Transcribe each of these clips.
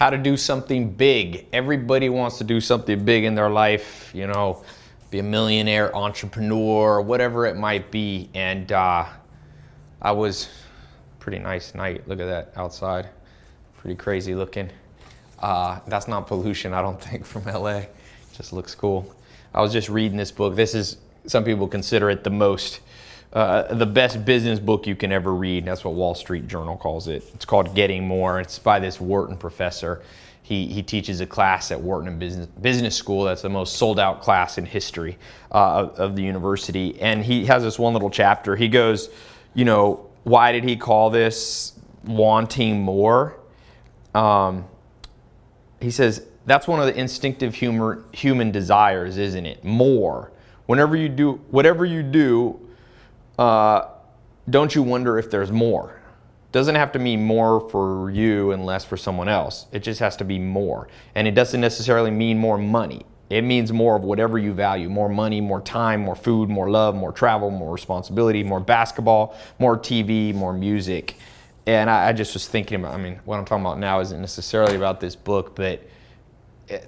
how to do something big. Everybody wants to do something big in their life, you know, be a millionaire entrepreneur, whatever it might be. And I was, pretty nice night. Look at that outside. Pretty crazy looking. That's not pollution, I don't think, from LA. Just looks cool. I was just reading this book. This is, some people consider it the best business book you can ever read. That's what Wall Street Journal calls it. It's called Getting More. It's by this Wharton professor. He teaches a class at Wharton Business School. That's the most sold out class in history of the university. And he has this one little chapter. He goes, you know, why did he call this wanting more? He says, that's one of the instinctive human desires, isn't it? More. Whenever you do, whatever you do, don't you wonder if there's more? Doesn't have to mean more for you and less for someone else. It just has to be more. And it doesn't necessarily mean more money. It means more of whatever you value. More money, more time, more food, more love, more travel, more responsibility, more basketball, more TV, more music. And I just was thinking about, I mean, what I'm talking about now isn't necessarily about this book, but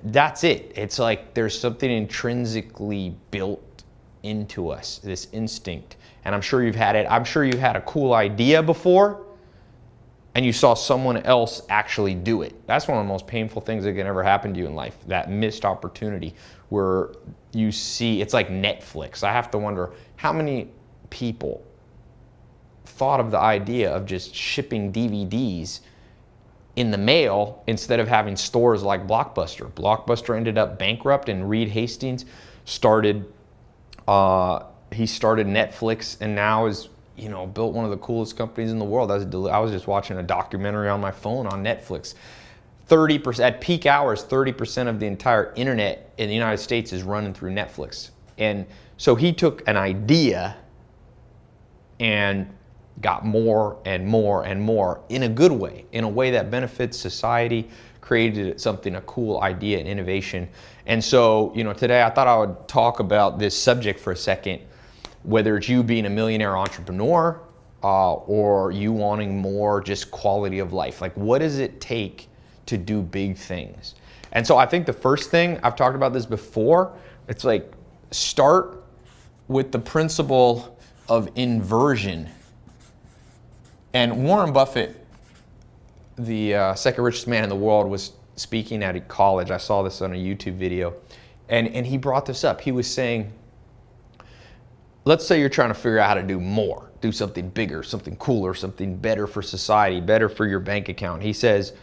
that's it. It's like there's something intrinsically built into us, this instinct. And I'm sure you've had it. I'm sure you had a cool idea before and you saw someone else actually do it. That's one of the most painful things that can ever happen to you in life, that missed opportunity where you see, it's like Netflix. I have to wonder how many people thought of the idea of just shipping DVDs in the mail instead of having stores like Blockbuster. Blockbuster ended up bankrupt, and Reed Hastings started Netflix, and now is, you know, built one of the coolest companies in the world. I was just watching a documentary on my phone on Netflix. 30%, at peak hours, 30% of the entire internet in the United States is running through Netflix. And so he took an idea and got more and more and more in a good way, in a way that benefits society, created something, a cool idea and innovation. And so, you know, today I thought I would talk about this subject for a second, whether it's you being a millionaire entrepreneur or you wanting more just quality of life. Like, what does it take to do big things? And so I think the first thing, I've talked about this before, it's like start with the principle of inversion. And Warren Buffett, the second richest man in the world, was speaking at a college. I saw this on a YouTube video. And he brought this up. He was saying, let's say you're trying to figure out how to do more, do something bigger, something cooler, something better for society, better for your bank account. He says,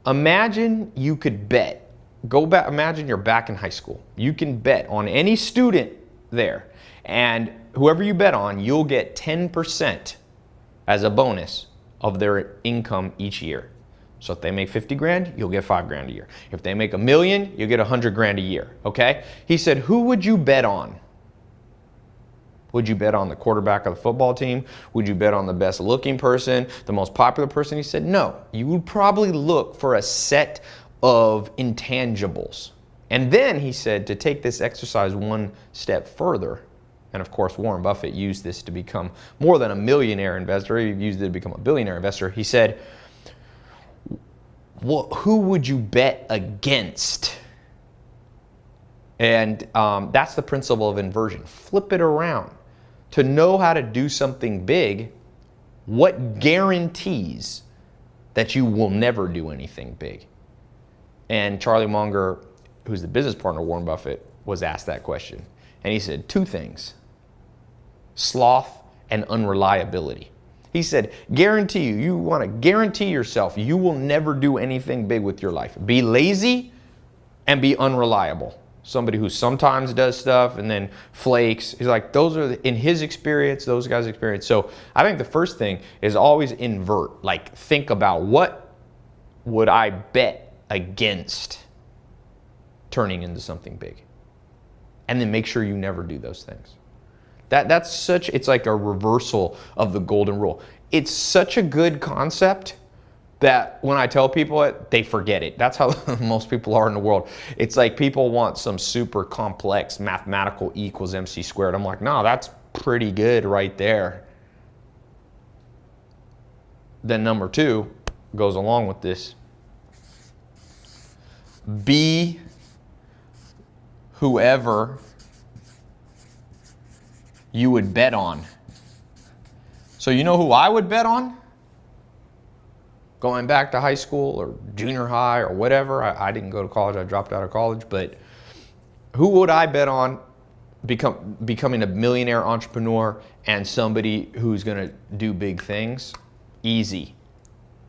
imagine you could bet, imagine you're back in high school. You can bet on any student there, and whoever you bet on, you'll get 10% as a bonus of their income each year. So if they make 50 grand, you'll get 5 grand a year. If they make $1 million, you'll get 100 grand a year, okay? He said, who would you bet on? Would you bet on the quarterback of the football team? Would you bet on the best looking person, the most popular person? He said, no. You would probably look for a set of intangibles. And then he said to take this exercise one step further, and of course Warren Buffett used this to become more than a millionaire investor. He used it to become a billionaire investor. He said, well, who would you bet against? And that's the principle of inversion. Flip it around. To know how to do something big, what guarantees that you will never do anything big? And Charlie Munger, who's the business partner of Warren Buffett, was asked that question. And he said 2 things: sloth and unreliability. He said, guarantee you want to guarantee yourself you will never do anything big with your life. Be lazy and be unreliable. Somebody who sometimes does stuff and then flakes. He's like, those are, in his experience, those guys' experience. So I think the first thing is always invert. Like, think about, what would I bet against turning into something big? And then make sure you never do those things. That's such, it's like a reversal of the golden rule. It's such a good concept that when I tell people it, they forget it. That's how most people are in the world. It's like people want some super complex mathematical E equals MC squared. I'm like, no, that's pretty good right there. Then number 2 goes along with this. be whoever you would bet on. So you know who I would bet on? Going back to high school or junior high or whatever. I didn't go to college. I dropped out of college. But who would I bet on becoming a millionaire entrepreneur and somebody who's going to do big things? Easy.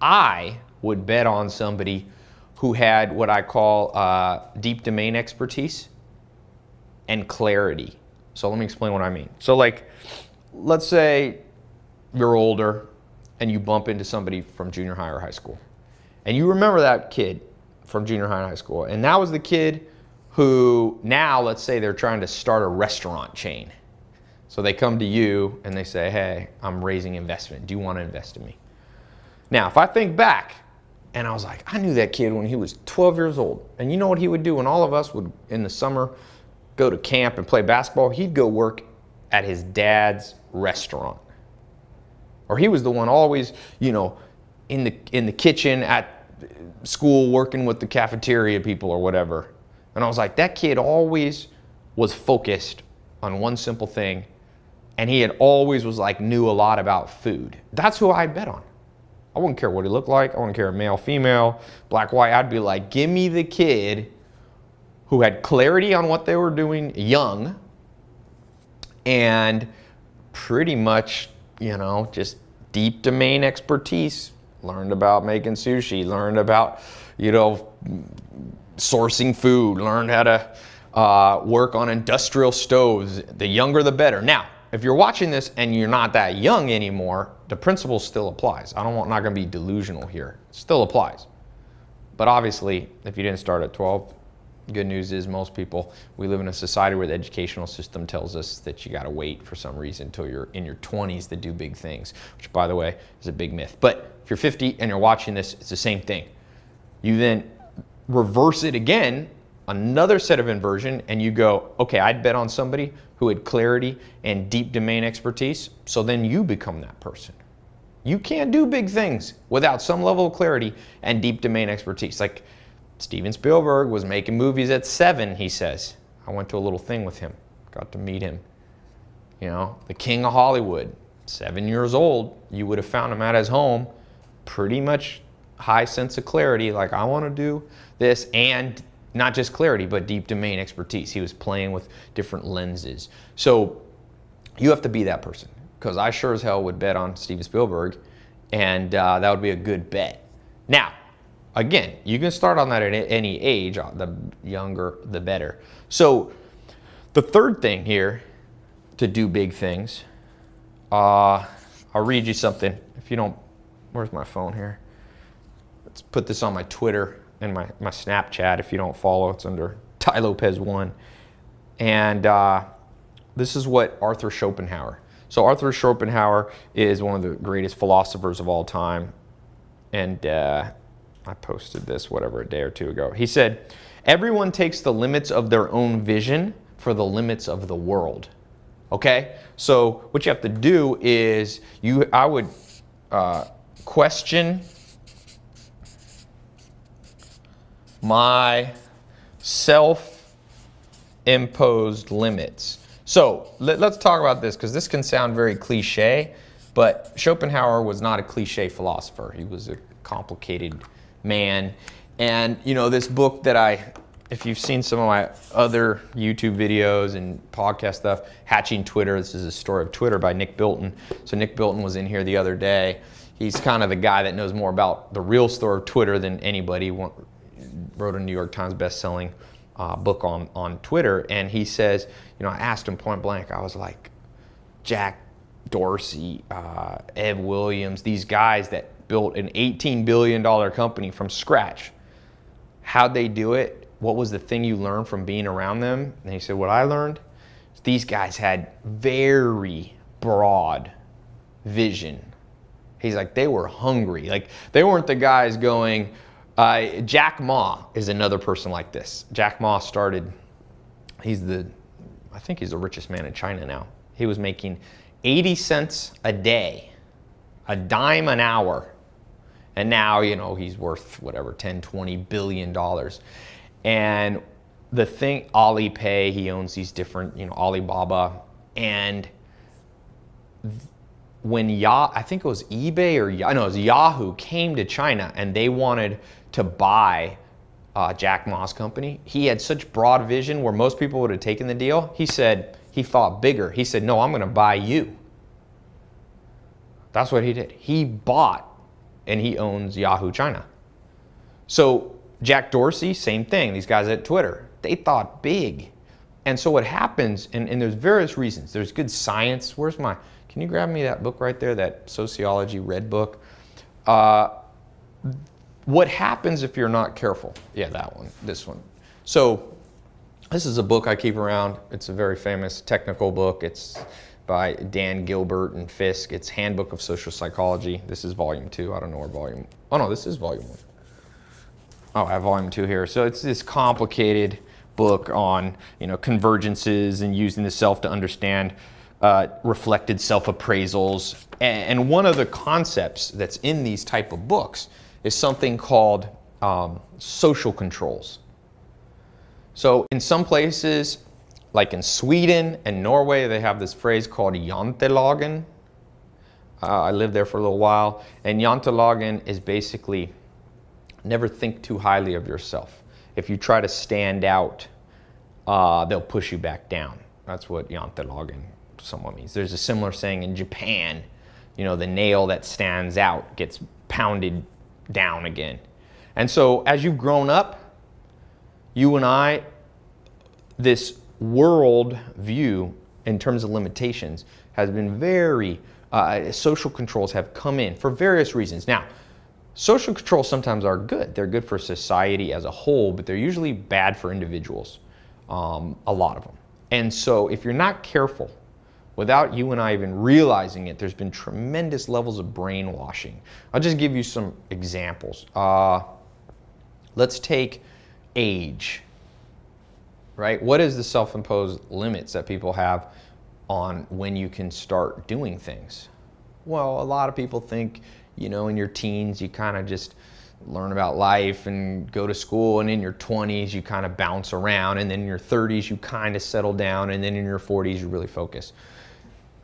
I would bet on somebody who had what I call deep domain expertise and clarity. So let me explain what I mean. So like, let's say you're older and you bump into somebody from junior high or high school. And you remember that kid from junior high and high school. And that was the kid who now, let's say they're trying to start a restaurant chain. So they come to you and they say, hey, I'm raising investment. Do you want to invest in me? Now, if I think back, and I was like, I knew that kid when he was 12 years old. And you know what he would do when all of us would, in the summer, go to camp and play basketball? He'd go work at his dad's restaurant. Or he was the one always, you know, in the kitchen at school working with the cafeteria people or whatever. And I was like, that kid always was focused on one simple thing. And he had always was like, knew a lot about food. That's who I'd bet on. I wouldn't care what he looked like. I wouldn't care male, female, black, white. I'd be like, give me the kid who had clarity on what they were doing young and pretty much, you know, just deep domain expertise. Learned about making sushi, learned about, you know, sourcing food, learned how to work on industrial stoves. The younger, the better. Now, if you're watching this and you're not that young anymore, the principle still applies. I'm not going to be delusional here. It still applies. But obviously, if you didn't start at 12, good news is most people, we live in a society where the educational system tells us that you got to wait for some reason until you're in your 20s to do big things, which, by the way, is a big myth. But if you're 50 and you're watching this, it's the same thing. You then reverse it again, another set of inversion, and you go, okay, I'd bet on somebody who had clarity and deep domain expertise, so then you become that person. You can't do big things without some level of clarity and deep domain expertise. Like Steven Spielberg was making movies at 7, he says. I went to a little thing with him, got to meet him. You know, the king of Hollywood, 7 years old, you would have found him at his home, pretty much high sense of clarity, like I want to do this, and not just clarity, but deep domain expertise. He was playing with different lenses. So you have to be that person, because I sure as hell would bet on Steven Spielberg, and that would be a good bet. Now, again, you can start on that at any age. The younger, the better. So the third thing here to do big things, I'll read you something. If you don't, where's my phone here? Let's put this on my Twitter and my Snapchat. If you don't follow, it's under Tai Lopez 1. And this is what Arthur Schopenhauer. So Arthur Schopenhauer is one of the greatest philosophers of all time. And I posted this, a day or two ago. He said, everyone takes the limits of their own vision for the limits of the world. Okay? So what you have to do is, I would question my self-imposed limits. So let's talk about this, because this can sound very cliche, but Schopenhauer was not a cliche philosopher. He was a complicated man. And you know, this book that if you've seen some of my other YouTube videos and podcast stuff, Hatching Twitter, this is a story of Twitter by Nick Bilton. So Nick Bilton was in here the other day. He's kind of the guy that knows more about the real story of Twitter than anybody. Wrote a New York Times best-selling book on Twitter, and he says, you know, I asked him point blank, I was like, Jack Dorsey, Ed Williams, these guys that built an $18 billion company from scratch, how'd they do it? What was the thing you learned from being around them? And he said, what I learned is these guys had very broad vision. He's like, they were hungry. Like, they weren't the guys going, Jack Ma is another person like this. Jack Ma started, I think he's the richest man in China now. He was making 80 cents a day, a dime an hour. And now, you know, he's worth whatever, 10, 20 billion dollars. And the thing, Alipay, he owns these different, Alibaba. And when I think it was eBay it was Yahoo came to China and they wanted to buy Jack Ma's company, he had such broad vision where most people would have taken the deal. He said, he thought bigger. He said, no, I'm going to buy you. That's what he did. He bought, and he owns Yahoo China. So Jack Dorsey, same thing. These guys at Twitter, they thought big. And so what happens, and there's various reasons. There's good science. Can you grab me that book right there, that sociology red book? What happens if you're not careful? Yeah, that one, this one. So this is a book I keep around. It's a very famous technical book. It's by Dan Gilbert and Fisk. It's Handbook of Social Psychology. This is volume 2. I don't know where this is volume 1. Oh, I have volume 2 here. So it's this complicated book on, convergences and using the self to understand reflected self-appraisals. And one of the concepts that's in these type of books is something called social controls. So in some places, like in Sweden and Norway, they have this phrase called jantelagen. I lived there for a little while. And jantelagen is basically never think too highly of yourself. If you try to stand out, they'll push you back down. That's what jantelagen somewhat means. There's a similar saying in Japan, the nail that stands out gets pounded down again. And so as you've grown up, you and I, this world view in terms of limitations has been very, social controls have come in for various reasons. Now, social controls sometimes are good. They're good for society as a whole, but they're usually bad for individuals, a lot of them. And so if you're not careful, without you and I even realizing it, there's been tremendous levels of brainwashing. I'll just give you some examples. Let's take age. Right? What is the self-imposed limits that people have on when you can start doing things? Well, a lot of people think, in your teens, you kind of just learn about life and go to school, and in your 20s, you kind of bounce around, and then in your 30s, you kind of settle down, and then in your 40s, you really focus.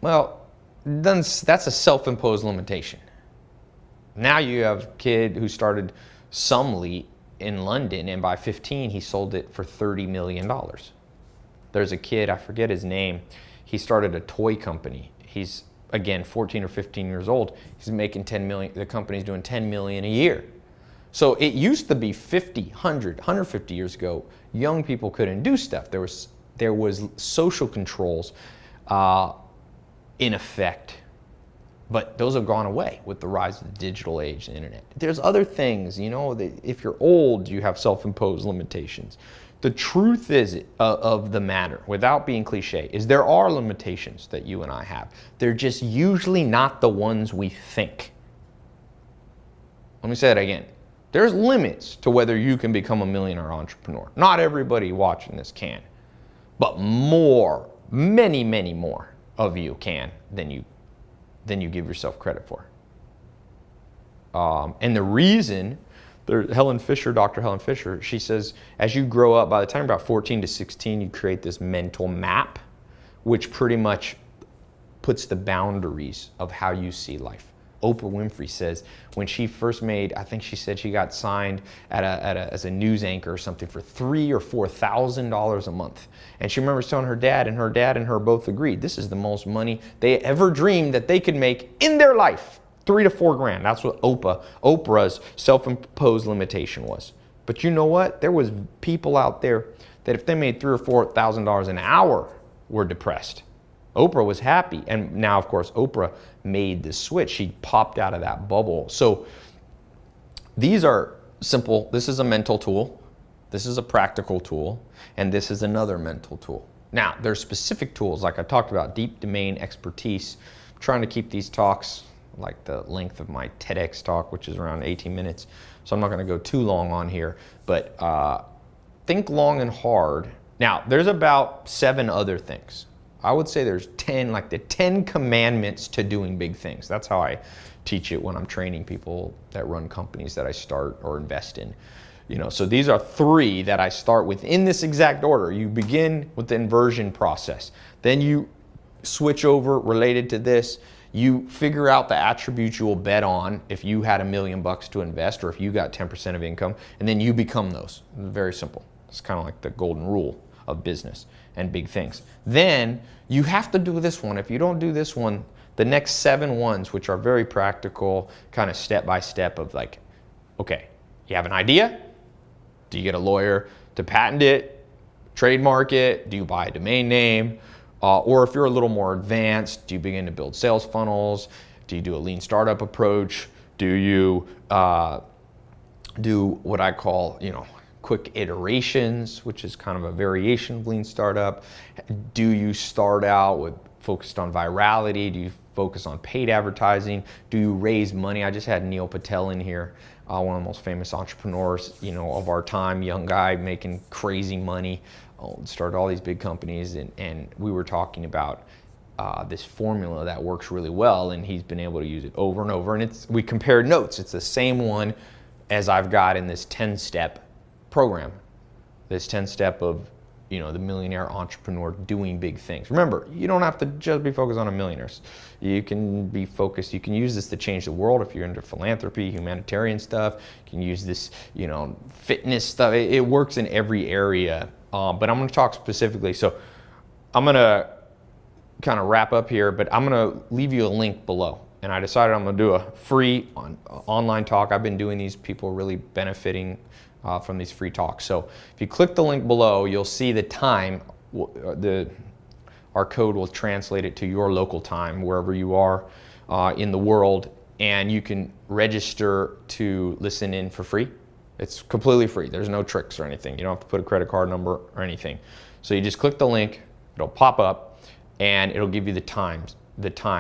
Well, that's a self-imposed limitation. Now you have a kid who started Sumley in London, and by 15 he sold it for $30 million. There's a kid, I forget his name, he started a toy company. He's, again, 14 or 15 years old. He's making 10 million, the company's doing 10 million a year. So it used to be 50, 100, 150 years ago, young people couldn't do stuff. There was social controls in effect. But those have gone away with the rise of the digital age and the internet. There's other things, if you're old, you have self-imposed limitations. The truth is of the matter, without being cliche, is there are limitations that you and I have. They're just usually not the ones we think. Let me say that again. There's limits to whether you can become a millionaire entrepreneur. Not everybody watching this can, but many, many more of you can than you give yourself credit for. And the reason, Dr. Helen Fisher, she says, as you grow up, by the time you're about 14 to 16, you create this mental map, which pretty much puts the boundaries of how you see life. Oprah Winfrey says when she first made, I think she said she got signed as a news anchor or something for $3,000 or $4,000 a month. And she remembers telling her dad, and her both agreed, this is the most money they ever dreamed that they could make in their life. $3,000 to $4,000. That's what Oprah's self-imposed limitation was. But you know what? There was people out there that if they made $3,000 or $4,000 an hour were depressed. Oprah was happy. And now, of course, Oprah made the switch. She popped out of that bubble. So these are simple. This is a mental tool. This is a practical tool. And this is another mental tool. Now, there's specific tools, like I talked about, deep domain expertise. I'm trying to keep these talks like the length of my TEDx talk, which is around 18 minutes. So I'm not going to go too long on here. But think long and hard. Now, there's about 7 other things. I would say there's 10, like the 10 commandments to doing big things. That's how I teach it when I'm training people that run companies that I start or invest in. So these are 3 that I start with in this exact order. You begin with the inversion process. Then you switch over related to this. You figure out the attributes you will bet on if you had $1 million to invest, or if you got 10% of income, and then you become those. Very simple. It's kind of like the golden rule of business and big things. Then you have to do this one. If you don't do this one, the next 7 ones, which are very practical, kind of step by step of like, okay, you have an idea. Do you get a lawyer to patent it, trademark it? Do you buy a domain name? Or if you're a little more advanced, do you begin to build sales funnels? Do you do a lean startup approach? Do you do what I call, quick iterations, which is kind of a variation of lean startup? Do you start out with focused on virality? Do you focus on paid advertising? Do you raise money? I just had Neil Patel in here, one of the most famous entrepreneurs, of our time, young guy making crazy money, started all these big companies, and we were talking about this formula that works really well, and he's been able to use it over and over. And we compared notes. It's the same one as I've got in this 10-step program, this 10-step of the millionaire entrepreneur doing big things. Remember, you don't have to just be focused on millionaires. You can be focused. You can use this to change the world if you're into philanthropy, humanitarian stuff. You can use this, fitness stuff. It works in every area. But I'm going to talk specifically. So I'm going to kind of wrap up here, but I'm going to leave you a link below. And I decided I'm going to do a free online talk. I've been doing these. People are really benefiting from these free talks. So if you click the link below, you'll see the time. Our code will translate it to your local time, wherever you are in the world. And you can register to listen in for free. It's completely free. There's no tricks or anything. You don't have to put a credit card number or anything. So you just click the link, it'll pop up, and it'll give you the time,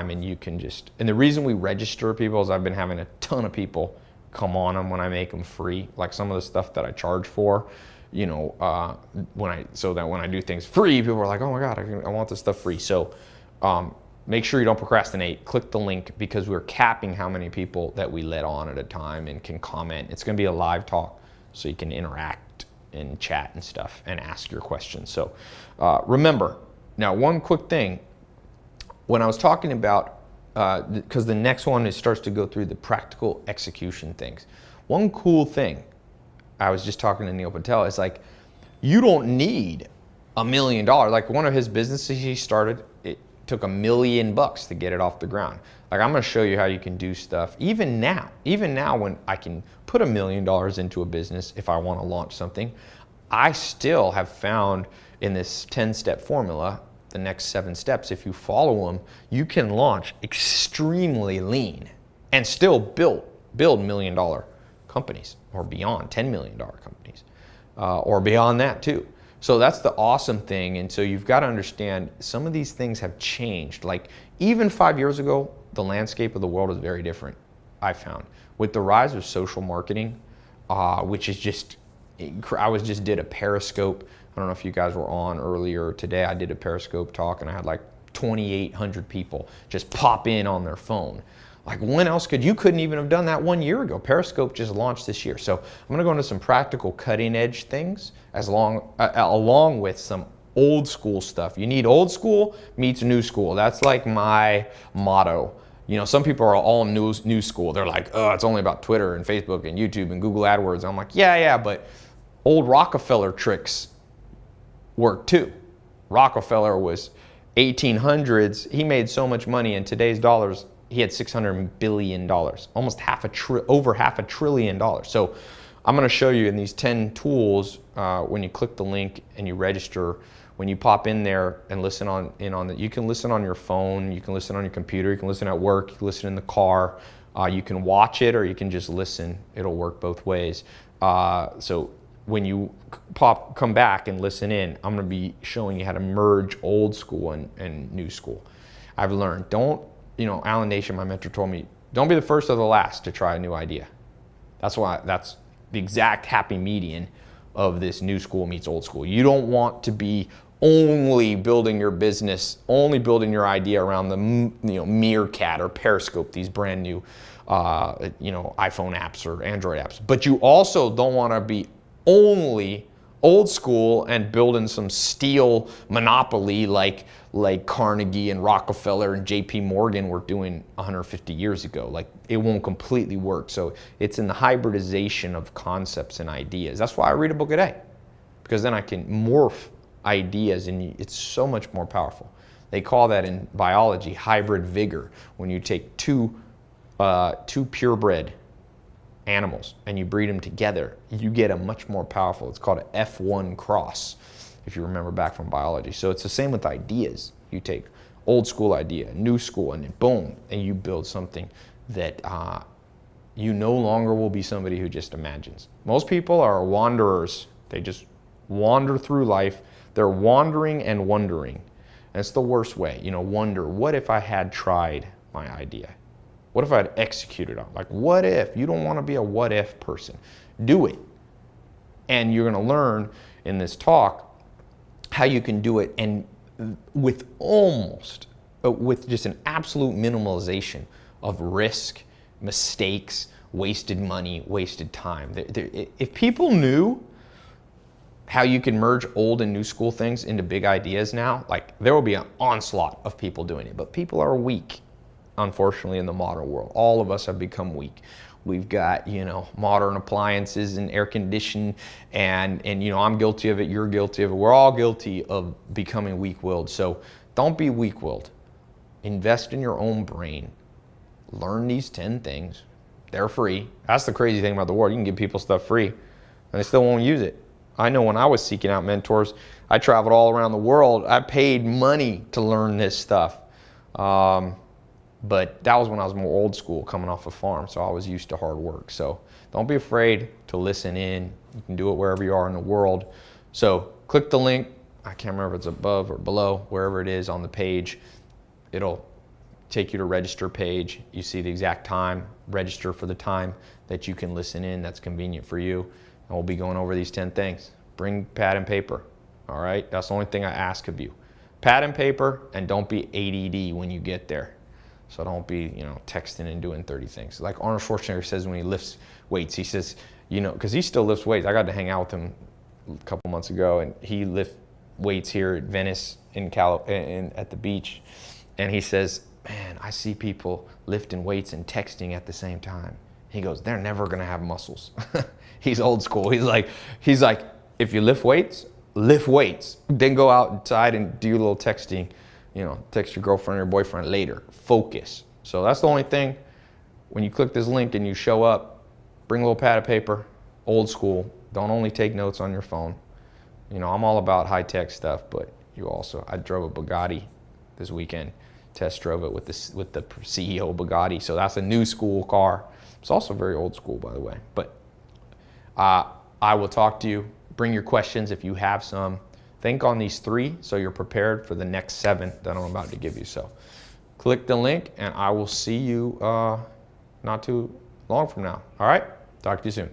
and you can just, and the reason we register people is I've been having a ton of people come on them when I make them free, like some of the stuff that I charge for, so that when I do things free, people are like, oh my God, I want this stuff free. So make sure you don't procrastinate. Click the link, because we're capping how many people that we let on at a time and can comment. It's going to be a live talk, so you can interact and chat and stuff and ask your questions. So remember, now one quick thing, when I was talking about, because the next one starts to go through the practical execution things. One cool thing, I was just talking to Neil Patel, is like, you don't need $1 million. Like one of his businesses he started, it took $1 million to get it off the ground. Like I'm going to show you how you can do stuff even now when I can put $1 million into a business if I want to launch something. I still have found in this 10-step formula, the next 7 steps, if you follow them, you can launch extremely lean and still build $1 million companies, or beyond $10 million companies, or beyond that too. So that's the awesome thing. And so you've got to understand, some of these things have changed. Like even 5 years ago, the landscape of the world is very different, I found. With the rise of social marketing, which is just, I just did a Periscope. I don't know if you guys were on earlier today. I did a Periscope talk, and I had like 2,800 people just pop in on their phone. Like when else you couldn't even have done that 1 year ago. Periscope just launched this year. So I'm going to go into some practical cutting edge things along with some old school stuff. You need old school meets new school. That's like my motto. Some people are all new school. They're like, oh, it's only about Twitter and Facebook and YouTube and Google AdWords. I'm like, yeah, but old Rockefeller tricks work too. Rockefeller was 1800s. He made so much money in today's dollars. He had $600 billion, almost over half a trillion dollars. So I'm going to show you in these 10 tools, when you click the link and you register, when you pop in there and listen you can listen on your phone, you can listen on your computer, you can listen at work, you can listen in the car, you can watch it, or you can just listen. It'll work both ways. So when you come back and listen in, I'm going to be showing you how to merge old school and new school. I've learned, Alan Nation, my mentor, told me, don't be the first or the last to try a new idea. That's the exact happy median of this new school meets old school. You don't want to be only building your business, only building your idea around the Meerkat or Periscope, these brand new iPhone apps or Android apps. But you also don't want to be only old school and building some steel monopoly like Carnegie and Rockefeller and JP Morgan were doing 150 years ago. Like, it won't completely work. So it's in the hybridization of concepts and ideas. That's why I read a book a day, because then I can morph ideas and it's so much more powerful. They call that in biology hybrid vigor. When you take two purebred animals and you breed them together, you get a much more powerful, it's called an F1 cross, if you remember back from biology. So it's the same with ideas. You take old school idea, new school, and then boom, and you build something that you no longer will be somebody who just imagines. Most people are wanderers. They just wander through life. They're wandering and wondering. And it's the worst way. Wonder, what if I had tried my idea? What if I had executed on? Like, what if? You don't want to be a what if person. Do it. And you're going to learn in this talk how you can do it, and with just an absolute minimalization of risk, mistakes, wasted money, wasted time. If people knew how you can merge old and new school things into big ideas now, like, there will be an onslaught of people doing it. But people are weak, unfortunately, in the modern world. All of us have become weak. We've got, modern appliances and air conditioning, and I'm guilty of it, you're guilty of it. We're all guilty of becoming weak-willed. So don't be weak-willed. Invest in your own brain. Learn these 10 things. They're free. That's the crazy thing about the world. You can give people stuff free, and they still won't use it. I know when I was seeking out mentors, I traveled all around the world. I paid money to learn this stuff. But that was when I was more old school, coming off a farm, so I was used to hard work. So don't be afraid to listen in. You can do it wherever you are in the world. So click the link. I can't remember if it's above or below, wherever it is on the page. It'll take you to register page. You see the exact time. Register for the time that you can listen in. That's convenient for you. And we'll be going over these 10 things. Bring pad and paper. All right? That's the only thing I ask of you. Pad and paper, and don't be ADD when you get there. So don't be, texting and doing 30 things. Like Arnold Schwarzenegger says when he lifts weights, he says, because he still lifts weights. I got to hang out with him a couple months ago, and he lifts weights here at Venice at the beach. And he says, man, I see people lifting weights and texting at the same time. He goes, they're never going to have muscles. He's old school. He's like, if you lift weights, then go outside and do your little texting. Text your girlfriend or your boyfriend later. Focus. So that's the only thing. When you click this link and you show up, bring a little pad of paper, old school. Don't only take notes on your phone. I'm all about high-tech stuff, but I drove a Bugatti this weekend. Test drove it with the CEO Bugatti. So that's a new school car. It's also very old school, by the way. But I will talk to you. Bring your questions if you have some. Think on these 3 so you're prepared for the next 7 that I'm about to give you. So click the link, and I will see you not too long from now. All right? Talk to you soon.